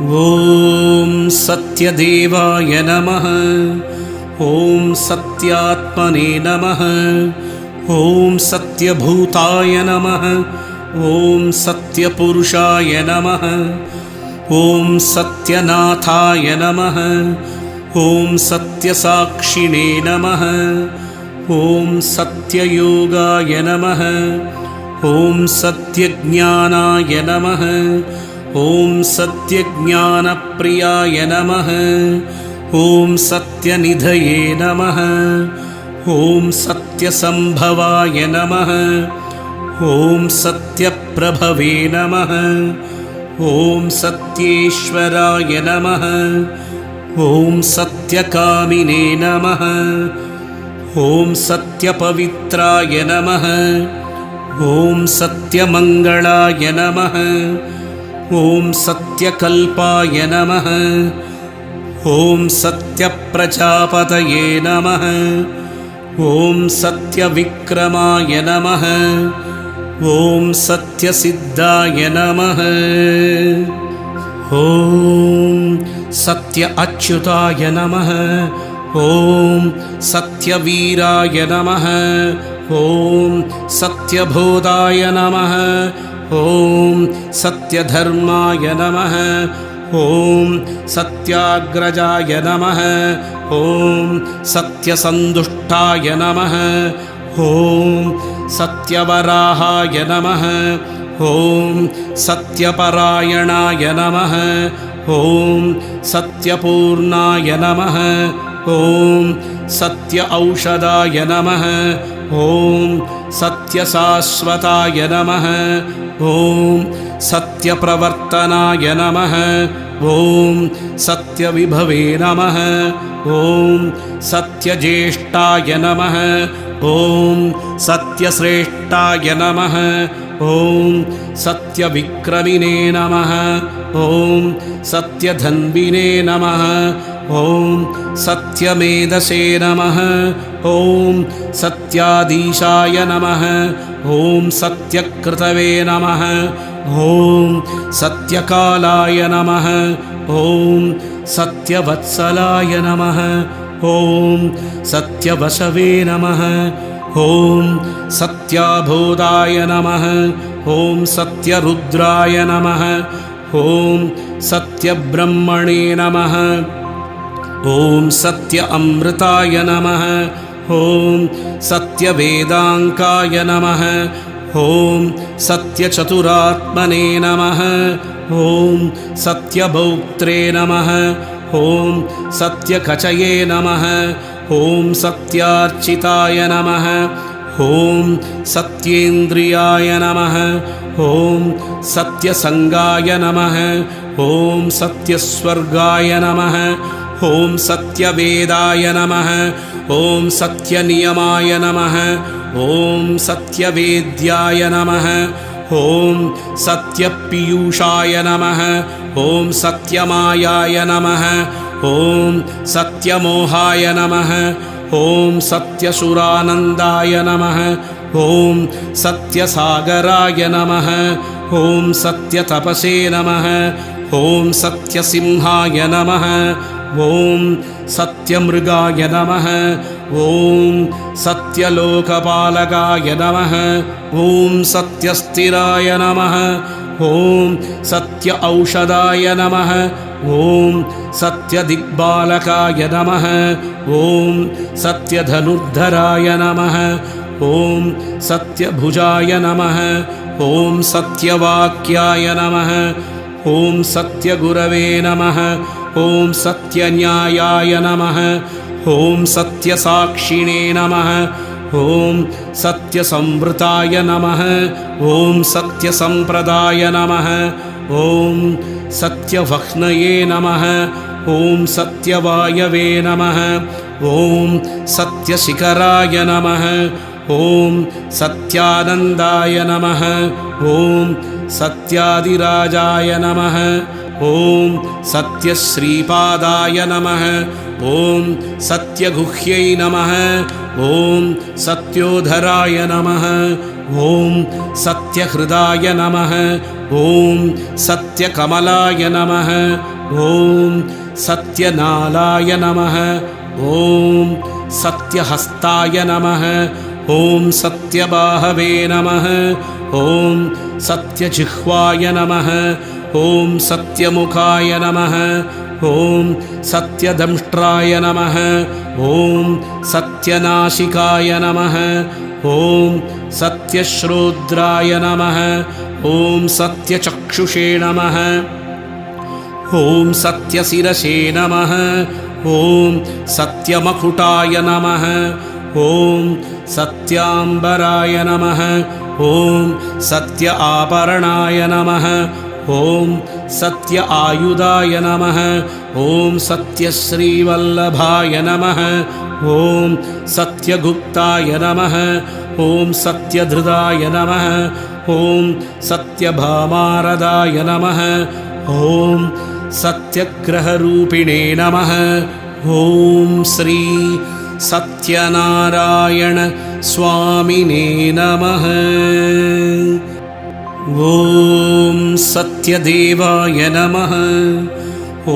ॐ सत्यदेवाय नमः। ॐ सत्यात्मने नमः। ॐ सत्यभूताय नमः। ॐ सत्यपुरुषाय नमः। ॐ सत्यनाथाय नमः। ॐ सत्यसाक्षिणे नमः। ॐ सत्ययोगाय नमः। ॐ सत्यज्ञानाय नमः। ॐ सत्यज्ञानप्रियाय नमः। ॐ सत्यनिधये नमः। ॐ सत्यसम्भवाय नमः। ॐ सत्यप्रभवे नमः। ॐ सत्येश्वराय नमः। ॐ सत्यकामिने नमः। ॐ सत्यपवित्राय नमः। ॐ सत्यमङ्गलाय नमः। ॐ सत्यकल्पाय नमः। ॐ सत्यप्रजापतये नमः। ॐ सत्यविक्रमाय नमः। ॐ सत्यसिद्धाय नमः। ॐ सत्य अच्युताय नमः। ॐ सत्यवीराय नमः। ॐ सत्यबोधाय नमः। ॐ सत्यधर्माय नमः। ॐ सत्याग्रजाय नमः। ॐ सत्यसन्तुष्टाय नमः। ॐ सत्यवराहाय नमः। ॐ सत्यपरायणाय नमः। ॐ सत्यपूर्णाय नमः। ॐ सत्य औषधाय नमः। ॐ सत्यशाश्वताय नमः। ॐ सत्यप्रवर्तनाय नमः। ॐ सत्यविभवे नमः। ॐ सत्यज्येष्ठाय नमः। ॐ सत्यश्रेष्ठाय नमः। ॐ सत्यविक्रमिणे नमः। ॐ सत्यधन्विने नमः। ॐ सत्यमेधसे नमः। ॐ सत्याधीशाय नमः। ॐ सत्यकृतवे नमः। ॐ सत्यकालाय नमः। ॐ सत्यवत्सलाय नमः। ॐ सत्यवशवे नमः। ॐ सत्याबोधाय नमः। ॐ सत्यरुद्राय नमः। ॐ सत्यब्रह्मणे नमः। ॐ सत्य अमृताय नमः। ॐ सत्यवेदाङ्काय नमः। ॐ सत्यचतुरात्मने नमः। ॐ सत्यभोक्त्रे नमः। ॐ सत्यकचये नमः। ॐ सत्यार्चिताय नमः। ॐ सत्येन्द्रियाय नमः। ॐ सत्यसङ्गाय नमः। ॐ सत्यस्वर्गाय नमः। ॐ सत्यवेदाय नमः। ॐ सत्यनियमाय नमः। ॐ सत्यवेद्याय नमः। ॐ सत्यपीयूषाय नमः। ॐ सत्यमायाय नमः। ॐ सत्यमोहाय नमः। ॐ सत्यसुरानन्दाय नमः। ॐ सत्यसागराय नमः। ॐ सत्यतपसे नमः। ॐ सत्यसिंहाय नमः। ॐ सत्यमृगाय नमः। ॐ सत्यलोकपालकाय नमः। ॐ सत्यस्थिराय नमः। ॐ सत्य औषधाय नमः। ॐ सत्यदिग्बालकाय नमः। ॐ सत्यधनुर्धराय नमः। ॐ सत्यभुजाय नमः। ॐ सत्यवाक्याय नमः। ॐ सत्यगुरवे नमः। ॐ सत्यन्यायाय नमः। ॐ सत्यसाक्षिणे नमः। ॐ सत्यसंवृताय नमः। ॐ सत्यसम्प्रदाय नमः। ॐ सत्यवह्नये नमः। ॐ सत्यवायवे नमः। ॐ सत्यशिखराय नमः। ॐ सत्यानन्दाय नमः। ॐ सत्यादिराजाय नमः। ॐ सत्यश्रीपादाय नमः। ॐ सत्यगुह्यै नमः। ॐ सत्योधराय नमः। ॐ सत्यहृदाय नमः ॐ सत्यकमलाय नमः ॐ सत्यनालाय नमः ॐ सत्यहस्ताय नमः ॐ सत्यबाहवे नमः ॐ सत्यजिह्वाय नमः ॐ सत्यमुखाय नमः ॐ सत्यदंष्ट्राय नमः ॐ सत्यनासिकाय नमः ॐ सत्यश्रोत्राय नमः ॐ सत्यचक्षुषे नमः ॐ सत्यशिरसे नमः ॐ सत्यमकुटाय नमः ॐ सत्याम्बराय नमः ॐ सत्य आभरणाय नमः ॐ सत्य आयुधाय नमः ॐ सत्यश्रीवल्लभाय नमः ॐ सत्यगुप्ताय नमः ॐ सत्यधृताय नमः ॐ सत्यभामारदाय नमः ॐ सत्यग्रहरूपिणे नमः ॐ श्री सत्यनारायण स्वामिने नमः ॐ सत्यदेवाय नमः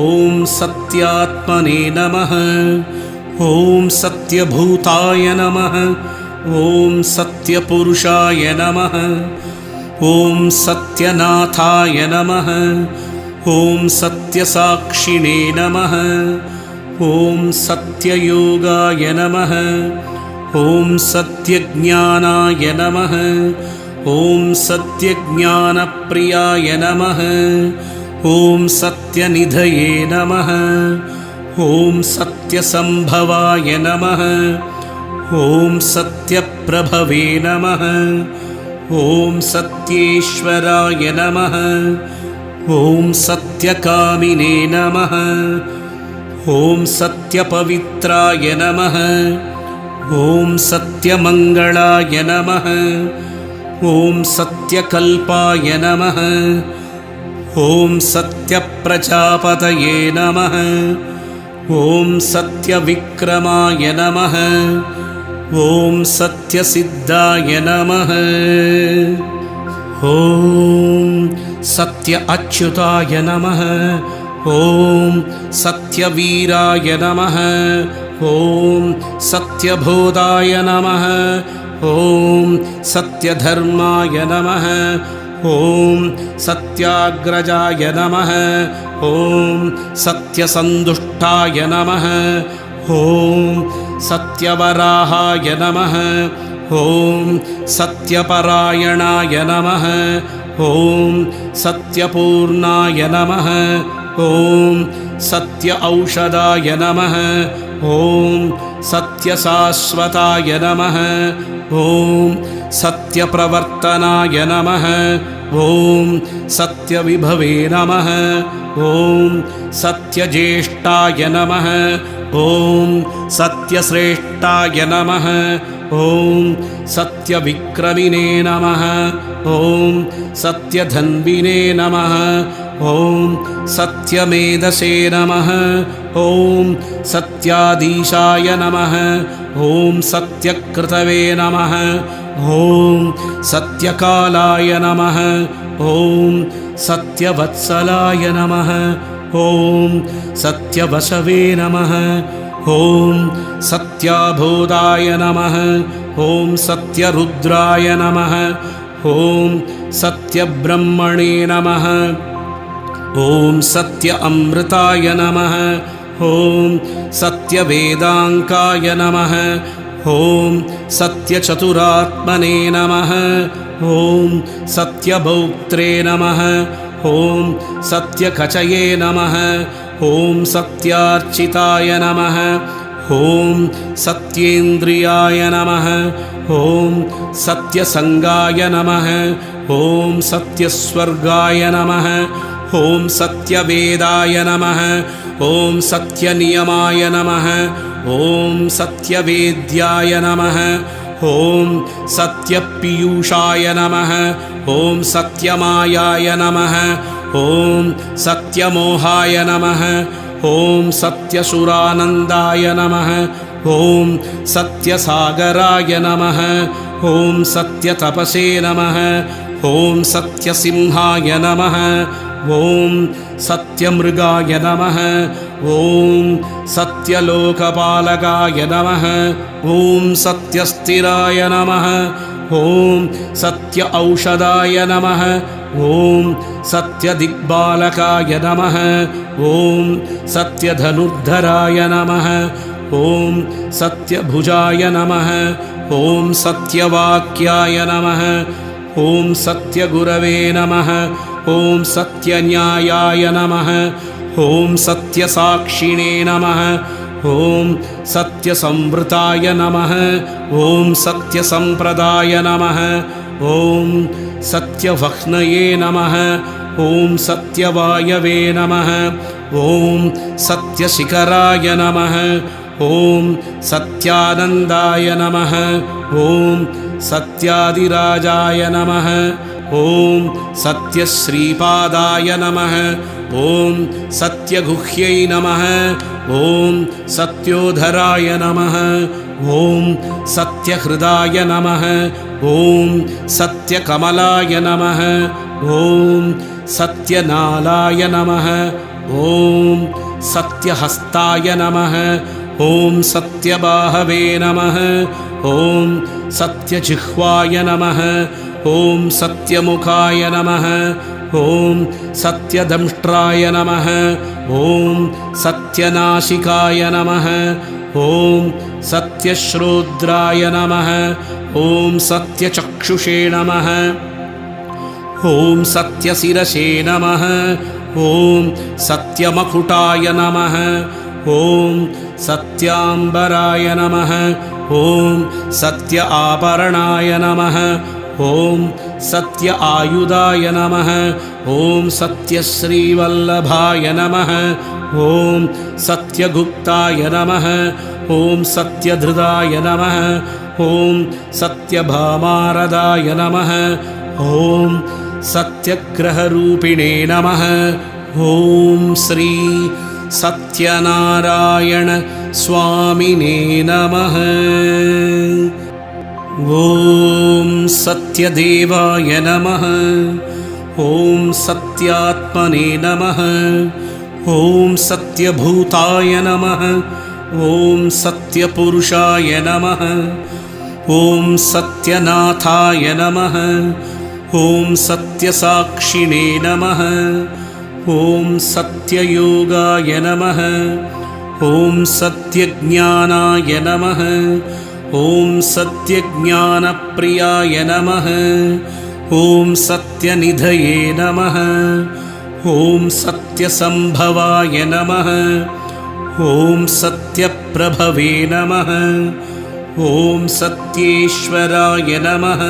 ॐ सत्यात्मने नमः ॐ सत्यभूताय नमः ॐ सत्यपुरुषाय नमः ॐ सत्यनाथाय नमः ॐ सत्यसाक्षिणे नमः ॐ सत्ययोगाय नमः ॐ सत्यज्ञानाय नमः ॐ सत्यज्ञानप्रियाय नमः ॐ सत्यनिधये नमः ॐ सत्यसम्भवाय नमः ॐ सत्यप्रभवे नमः ॐ सत्येश्वराय नमः ॐ सत्यकामिने नमः ॐ सत्यपवित्राय नमः ॐ सत्यमङ्गलाय नमः ॐ सत्यकल्पाय नमः ॐ सत्यप्रजापतये नमः ॐ सत्यविक्रमाय नमः ॐ सत्यसिद्धाय नमः ॐ सत्य अच्युताय नमः ॐ सत्यवीराय नमः ॐ सत्यबोधाय नमः ॐ सत्यधर्माय नमः ॐ सत्याग्रजाय नमः ॐ सत्यसन्तुष्टाय नमः ॐ सत्यवराहाय नमः ॐ सत्यपरायणाय नमः ॐ सत्यपूर्णाय नमः ॐ सत्य औषधाय नमः ॐ सत्यशाश्वताय नमः ॐ सत्यप्रवर्तनाय नमः ॐ सत्यविभवे नमः ॐ सत्यज्येष्ठाय नमः ॐ सत्यश्रेष्ठाय नमः ॐ सत्यविक्रमिणे नमः ॐ सत्यधन्विने नमः ॐ सत्यमेधसे नमः ॐ सत्याधीशाय नमः ॐ सत्यकृतवे नमः ॐ सत्यकालाय नमः ॐ सत्यवत्सलाय नमः ॐ सत्यवसवे नमः ॐ सत्याबोधाय नमः ॐ सत्यरुद्राय नमः ॐ सत्यब्रह्मणे नमः ॐ सत्य अमृताय नमः ॐ सत्यवेदाङ्काय नमः ॐ सत्यचतुरात्मने नमः ॐ सत्यभोक्त्रे नमः ॐ सत्यकचये नमः ॐ सत्यार्चिताय नमः ॐ सत्येन्द्रियाय नमः ॐ सत्यसङ्गाय नमः ॐ सत्यस्वर्गाय नमः ॐ सत्यवेदाय नमः ॐ सत्यनियमाय नमः ॐ सत्यवेद्याय नमः ॐ सत्यपीयूषाय नमः ॐ सत्यमायाय नमः ॐ सत्यमोहाय नमः ॐ सत्यसुरानन्दाय नमः ॐ सत्यसागराय नमः ॐ सत्यतपसे नमः ॐ सत्यसिंहाय नमः ॐ सत्यमृगाय नमः ॐ सत्यलोकपालकाय नमः ॐ सत्यस्थिराय नमः ॐ सत्य औषधाय नमः ॐ सत्यदिग्बालकाय नमः ॐ सत्यधनुर्धराय नमः ॐ सत्यभुजाय नमः ॐ सत्यवाक्याय नमः ॐ सत्यगुरवे नमः ॐ सत्यन्यायाय नमः ॐ सत्यसाक्षिणे नमः ॐ सत्यसंवृताय नमः ॐ सत्यसम्प्रदाय नमः ॐ सत्यवह्नये नमः ॐ सत्यवायवे नमः ॐ सत्यशिखराय नमः ॐ सत्यानन्दाय नमः ॐ सत्यादिराजाय नमः ॐ सत्यश्रीपादाय नमः ॐ सत्यगुह्यै नमः ॐ सत्योधराय नमः ॐ सत्यहृदाय नमः ॐ सत्यकमलाय नमः ॐ सत्यनालाय नमः ॐ सत्यहस्ताय नमः ॐ सत्यबाहवे नमः ॐ सत्यजिह्वाय नमः ॐ सत्यमुखाय नमः ॐ सत्यदंष्ट्राय नमः ॐ सत्यनाशिकाय नमः ॐ सत्यश्रोद्राय नमः ॐ सत्यचक्षुषे नमः ॐ सत्यशिरसे नमः ॐ सत्यमकुटाय नमः ॐ सत्याम्बराय नमः ॐ सत्य आभरणाय नमः ॐ सत्य आयुधाय नमः ॐ सत्यश्रीवल्लभाय नमः ॐ सत्यगुप्ताय नमः ॐ सत्यधृताय नमः ॐ सत्यभामारदाय नमः ॐ सत्यग्रहरूपिणे नमः ॐ श्री सत्यनारायण स्वामिने नमः ॐ सत्यदेवाय नमः ॐ सत्यात्मने नमः ॐ सत्यभूताय नमः ॐ सत्यपुरुषाय नमः ॐ सत्यनाथाय नमः ॐ सत्यसाक्षिणे नमः ॐ सत्ययोगाय नमः ॐ सत्यज्ञानाय नमः ॐ सत्यज्ञानप्रियाय नमः ॐ सत्यनिधये नमः ॐ सत्यसम्भवाय नमः ॐ सत्यप्रभवे नमः ॐ सत्येश्वराय नमः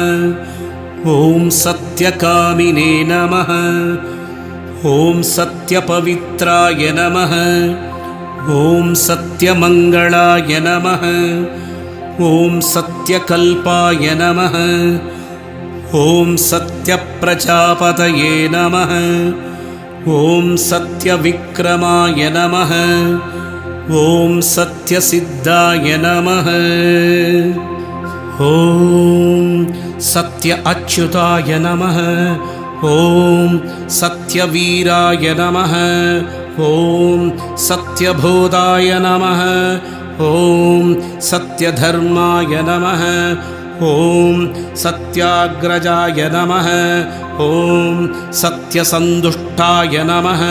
ॐ सत्यकामिने नमः ॐ सत्यपवित्राय नमः ॐ सत्यमङ्गलाय नमः ॐ सत्यकल्पाय नमः ॐ सत्यप्रजापतये नमः ॐ सत्यविक्रमाय नमः ॐ सत्यसिद्धाय नमः ॐ सत्य अच्युताय नमः ॐ सत्यवीराय नमः ॐ सत्यबोधाय नमः ॐ सत्यधर्माय नमः ॐ सत्याग्रजाय नमः ॐ सत्यसन्तुष्टाय नमः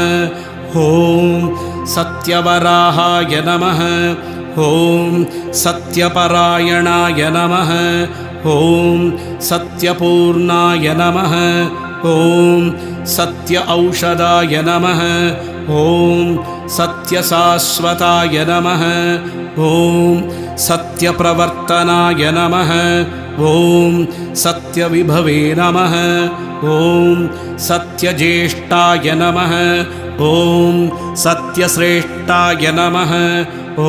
ॐ सत्यवराहाय नमः ॐ सत्यपरायणाय नमः ॐ सत्यपूर्णाय नमः ॐ सत्य औषधाय नमः ॐ सत्यशाश्वताय नमः ॐ सत्यप्रवर्तनाय नमः ॐ सत्यविभवे नमः ॐ सत्यज्येष्ठाय नमः ॐ सत्यश्रेष्ठाय नमः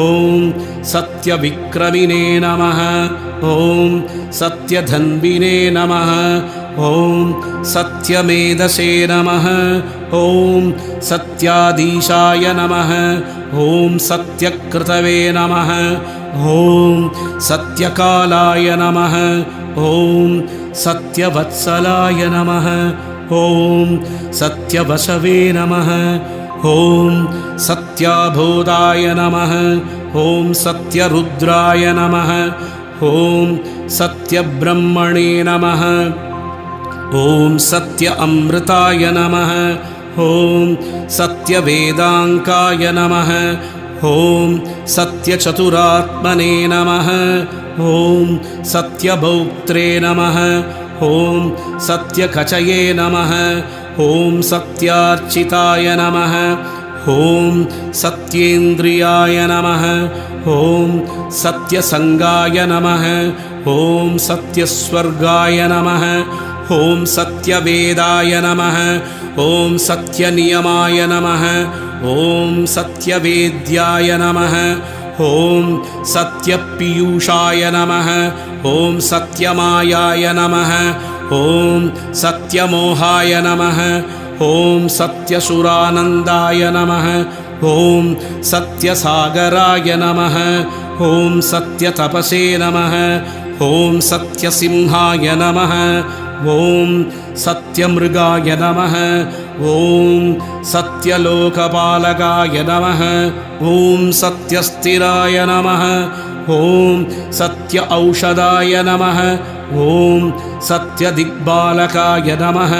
ॐ सत्यविक्रमिणे नमः ॐ सत्यधन्विने नमः ॐ सत्यमेधसे नमः ॐ सत्याधीशाय नमः ॐ सत्यकृतवे नमः ॐ सत्यकालाय नमः ॐ सत्यवत्सलाय नमः ॐ सत्यवसवे नमः ॐ सत्याबोधाय नमः ॐ सत्यरुद्राय नमः ॐ सत्यब्रह्मणे नमः ॐ सत्य अमृताय नमः ॐ सत्यवेदाङ्काय नमः ॐ सत्यचतुरात्मने नमः ॐ सत्यभोक्त्रे नमः ॐ सत्यकचये नमः ॐ सत्यार्चिताय नमः ॐ सत्येन्द्रियाय नमः ॐ सत्यसङ्गाय नमः ॐ सत्यस्वर्गाय नमः ॐ सत्यवेदाय नमः ॐ सत्यनियमाय नमः ॐ सत्यवेद्याय नमः ॐ सत्यपीयूषाय नमः ॐ सत्यमायाय नमः ॐ सत्यमोहाय नमः ॐ सत्यसुरानन्दाय नमः ॐ सत्यसागराय नमः ॐ सत्यतपसे नमः ॐ सत्यसिंहाय नमः ॐ सत्यमृगाय नमः ॐ सत्यलोकपालकाय नमः ॐ सत्यस्थिराय नमः ॐ सत्य औषधाय नमः ॐ सत्यदिग्बालकाय नमः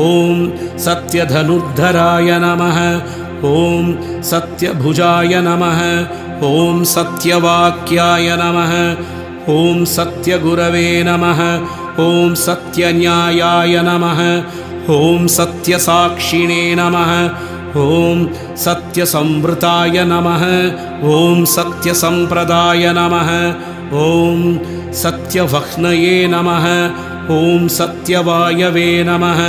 ॐ सत्यधनुर्धराय नमः ॐ सत्यभुजाय नमः ॐ सत्यवाक्याय नमः ॐ सत्यगुरवे नमः ॐ सत्यन्यायाय नमः ॐ सत्यसाक्षिणे नमः ॐ सत्यसंवृताय नमः ॐ सत्यसम्प्रदाय नमः ॐ सत्यवह्नये नमः ॐ सत्यवायवे नमः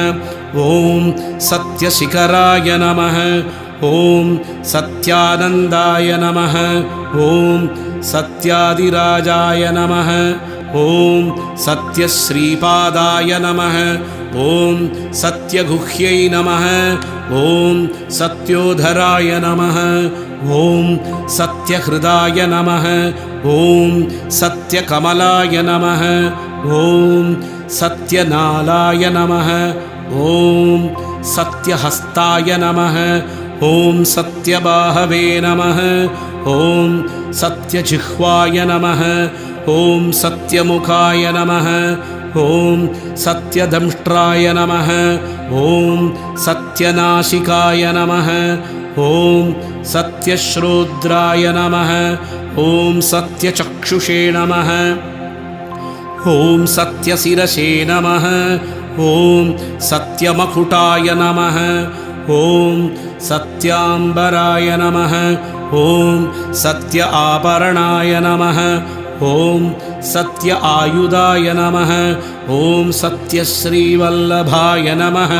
ॐ सत्यशिखराय नमः ॐ सत्यानन्दाय नमः ॐ सत्यादिराजाय नमः ॐ सत्यश्रीपादाय नमः ॐ सत्यगुह्यै नमः ॐ सत्योधराय नमः ॐ सत्यहृदाय नमः ॐ सत्यकमलाय नमः ॐ सत्यनालाय नमः ॐ सत्यहस्ताय नमः ॐ सत्यबाहवे नमः ॐ सत्यजिह्वाय नमः ॐ सत्यमुखाय नमः ॐ सत्यदंष्ट्राय नमः ॐ सत्यनासिकाय नमः ॐ सत्यश्रोद्राय नमः ॐ सत्यचक्षुषे नमः ॐ सत्यशिरसे नमः ॐ सत्यमकुटाय नमः ॐ सत्याम्बराय नमः ॐ सत्य आभरणाय नमः ॐ सत्य आयुधाय नमः ॐ सत्यश्रीवल्लभाय नमः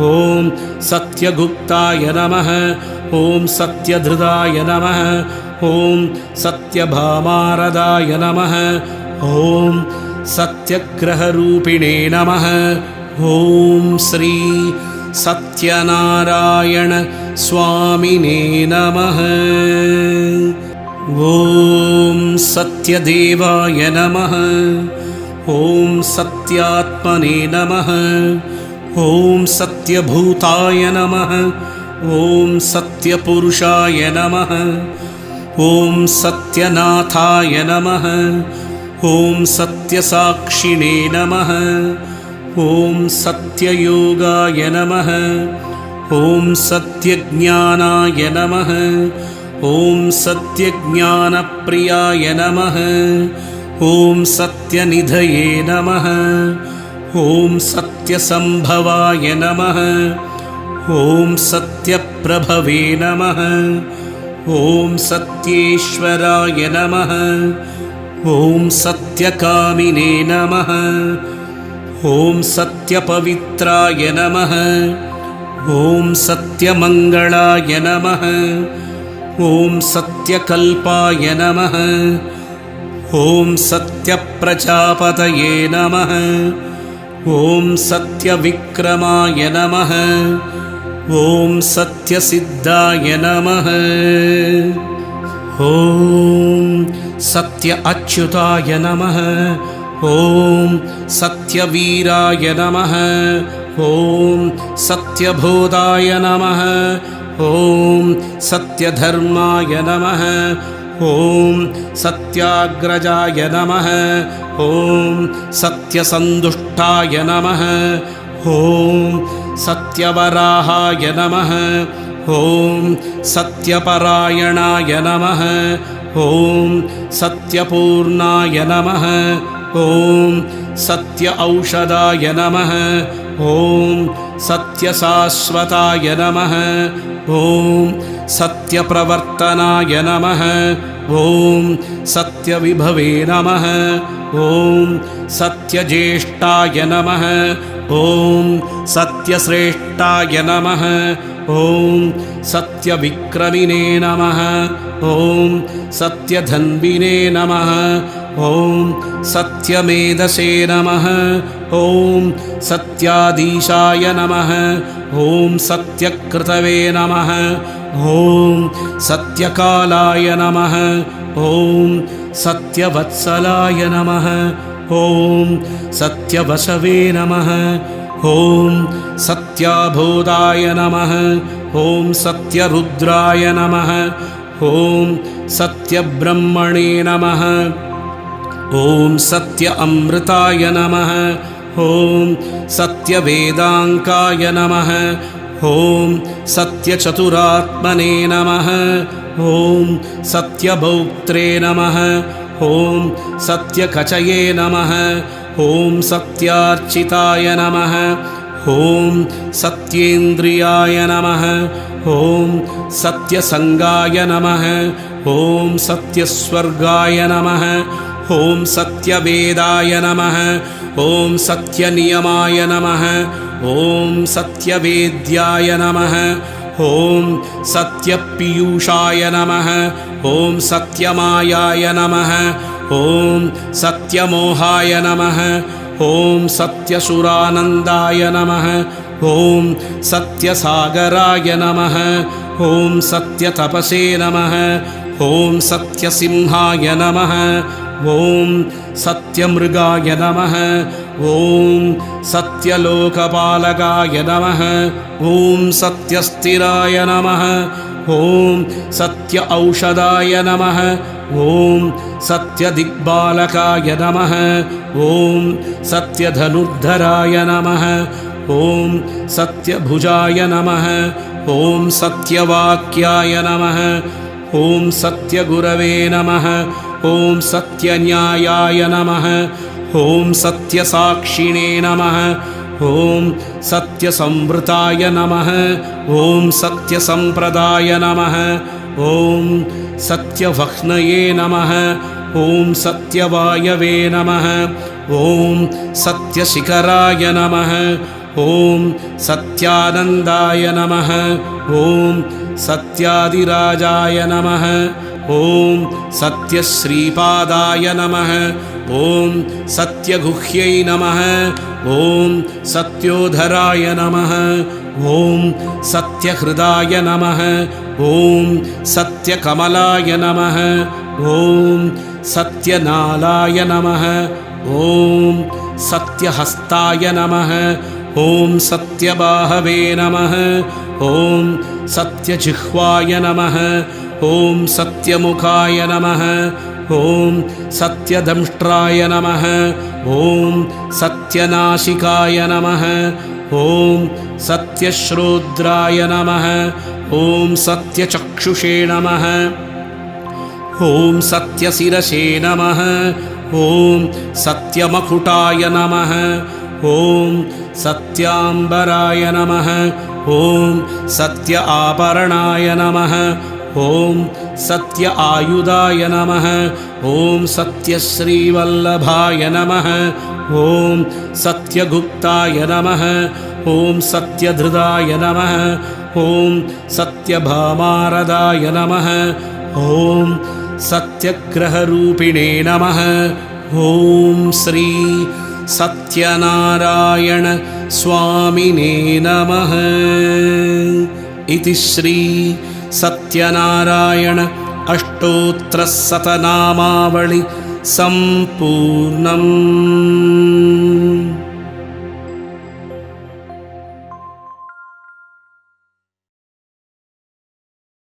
ॐ सत्यगुप्ताय नमः ॐ सत्यधृताय नमः ॐ सत्यभामारदाय नमः ॐ सत्यग्रहरूपिणे नमः ॐ श्री सत्यनारायण स्वामिने नमः ॐ सत्यदेवाय नमः ॐ सत्यात्मने नमः ॐ सत्यभूताय नमः ॐ सत्यपुरुषाय नमः ॐ सत्यनाथाय नमः ॐ सत्यसाक्षिणे नमः ॐ सत्ययोगाय नमः ॐ सत्यज्ञानाय नमः ॐ सत्यज्ञानप्रियाय नमः ॐ सत्यनिधये नमः ॐ सत्यसम्भवाय नमः ॐ सत्यप्रभवे नमः ॐ सत्येश्वराय नमः ॐ सत्यकामिने नमः ॐ सत्यपवित्राय नमः ॐ सत्यमङ्गलाय नमः ॐ सत्यकल्पाय नमः ॐ सत्यप्रजापतये नमः ॐ सत्यविक्रमाय नमः ॐ सत्यसिद्धाय नमः ॐ सत्य अच्युताय नमः ॐ सत्यवीराय नमः। ॐ सत्यबोधाय नमः। ॐ सत्यधर्माय नमः। ॐ सत्याग्रजाय नमः। ॐ सत्यसन्तुष्टाय नमः। ॐ सत्यवराहाय नमः। ॐ सत्यपरायणाय नमः। ॐ सत्यपूर्णाय नमः। ॐ सत्य औषधाय नमः। ॐ सत्यशाश्वताय नमः। ॐ सत्यप्रवर्तनाय नमः। ॐ सत्यविभवे नमः। ॐ सत्यज्येष्ठाय नमः। ॐ सत्यश्रेष्ठाय नमः। ॐ सत्यविक्रमिणे नमः। ॐ सत्यधन्विने नमः। ॐ सत्यमेधसे नमः। ॐ सत्याधीशाय नमः। ॐ सत्यकृतवे नमः। ॐ सत्यकालाय नमः। ॐ सत्यवत्सलाय नमः। ॐ सत्यवसवे नमः। ॐ सत्याबोधाय नमः। ॐ सत्यरुद्राय नमः। ॐ सत्यब्रह्मणे नमः। ॐ सत्य अमृताय नमः। ॐ सत्यवेदाङ्काय नमः। ॐ सत्यचतुरात्मने नमः। ॐ सत्यभोक्त्रे नमः। ॐ सत्यकचये नमः। ॐ सत्यार्चिताय नमः। ॐ सत्येन्द्रियाय नमः। ॐ सत्यसङ्गाय नमः। ॐ सत्यस्वर्गाय नमः। ॐ सत्यवेदाय नमः। ॐ सत्यनियमाय नमः। ॐ सत्यवेद्याय नमः। ॐ सत्यपीयूषाय नमः। ॐ सत्यमायाय नमः। ॐ सत्यमोहाय नमः। ॐ सत्यसुरानन्दाय नमः। ॐ सत्यसागराय नमः। ॐ सत्यतपसे नमः। ॐ सत्यसिंहाय नमः। ॐ सत्यमृगाय नमः। ॐ सत्यलोकपालकाय नमः। ॐ सत्यस्थिराय नमः। ॐ सत्य औषधाय नमः। ॐ सत्यदिग्बालकाय नमः। ॐ सत्यधनुर्धराय नमः। ॐ सत्यभुजाय नमः। ॐ सत्यवाक्याय नमः। ॐ सत्यगुरवे नमः। ॐ सत्यन्यायाय नमः। ॐ सत्यसाक्षिणे नमः। ॐ सत्यसंवृताय नमः। ॐ सत्यसम्प्रदाय नमः। ॐ सत्यवह्नये नमः। ॐ सत्यवायवे नमः। ॐ सत्यशिखराय नमः। ॐ सत्यानन्दाय नमः। ॐ सत्यादिराजाय नमः। ॐ सत्यश्रीपादाय नमः। ॐ सत्यगुह्यै नमः। ॐ सत्योधराय नमः। ॐ सत्यहृदाय नमः। ॐ सत्यकमलाय नमः। ॐ सत्यनालाय नमः। ॐ सत्यहस्ताय नमः। ॐ सत्यबाहवे नमः। ॐ सत्यजिह्वाय नमः। ॐ सत्यमुखाय नमः। ॐ सत्यदंष्ट्राय नमः। ॐ सत्यनासिकाय नमः। ॐ सत्यश्रोद्राय नमः। ॐ सत्यचक्षुषे नमः। ॐ सत्यशिरसे नमः। ॐ सत्यमकुटाय नमः। ॐ सत्याम्बराय नमः। ॐ सत्य आभरणाय नमः। ॐ सत्य आयुधाय नमः। ॐ सत्यश्रीवल्लभाय नमः। ॐ सत्यगुप्ताय नमः। ॐ सत्यधृदाय नमः। ॐ सत्यभामारदाय नमः। ॐ सत्यग्रहरूपिणे नमः। ॐ श्री सत्यनारायण स्वामिने नमः। इति श्री सत्यनारायण अष्टोत्तरशतनामावळि सम्पूर्णम्।